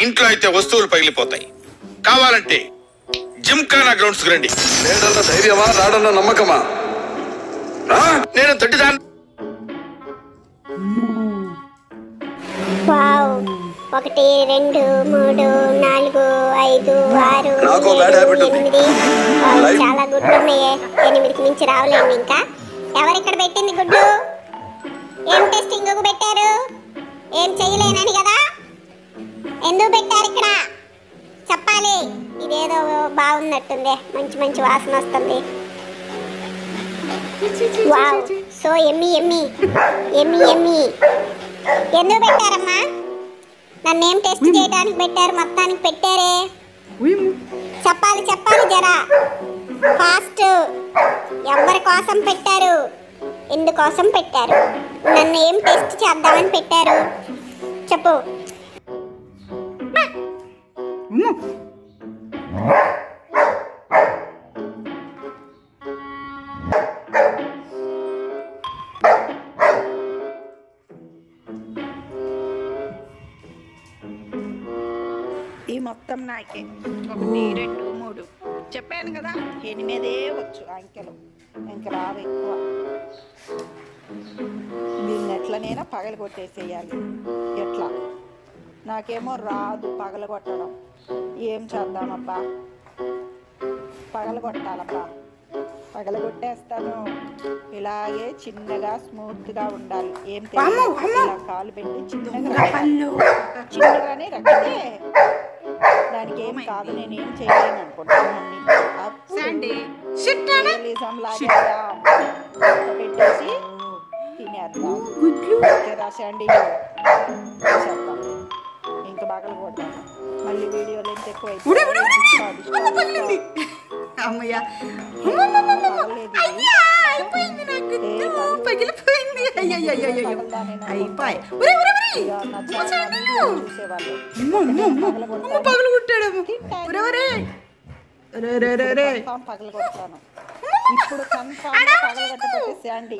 ఇంట్లో అయితే వస్తువులు పగిలిపోతాయి. కావాలంటే జిమ్ఖానా గ్రౌండ్స్ రండి. లేడన్న ధైర్యమా, రాడన్న నమ్మకమా? నేను దొడ్డిదాన్ని. 1 2 3 4 5 6 7 8 చాలా గుడ్లు ఉన్నాయే. 8కి మించి రావులేండి. ఇంకా ఎవరిక్కడ పెట్టింది గుడ్లు? ఏం టెస్టింగ్ పెట్టారు? ఏం చేయలేనని కదా? ఎందుకు పెట్టారు ఇక్కడ? చెప్పాలి. ఇదేదో బాగున్నట్టుంది, మంచి మంచి వాసన వస్తుంది. వావ్, సో ఎమ్మి ఎమ్మి ఎమ్మి ఎమ్మి. ఎందుకు పెట్టారమ్మా? నన్నేం టెస్ట్ చేయడానికి పెట్టారు? మొత్తానికి పెట్టారే. చెప్పాలి చెప్పాలి, జరా ఫాస్ట్. ఎవరి కోసం పెట్టారు? ఎందుకోసం పెట్టారు? నన్ను ఏం టెస్ట్ చేద్దామని పెట్టారు? చెప్పు. ఈ మొత్తం నాకే 1 2 3 చెప్పాను కదా, 8 వచ్చు అంకెలు. ఇంకా రావు ఎక్కువ. దీన్ని ఎట్లనైనా పగలు కొట్టేసేయాలి. ఎట్లా? నాకేమో రాదు పగలు కొట్టడం. ఏం చేద్దామబ్బా? పగలు కొట్టాలబ్బా. పగలు కొట్టేస్తాను. ఇలాగే చిన్నగా స్మూత్గా ఉండాలి. ఏం తెలియదు, ఇలా కాలు పెట్టి చిన్నగానే రక్కితే దానికి ఏం కాదు. నేనేం చేయలేను అనుకుంటున్నాను. పెట్టేసి తినేద్దాం. రాసండి ఇంకా బాగా కొడతాను. మళ్ళీ వీడియోలు ఎంత ఎక్కువ పగలు కొడతాను. ఇప్పుడు కన్ఫామ్ పగలు కట్టేసేయండి.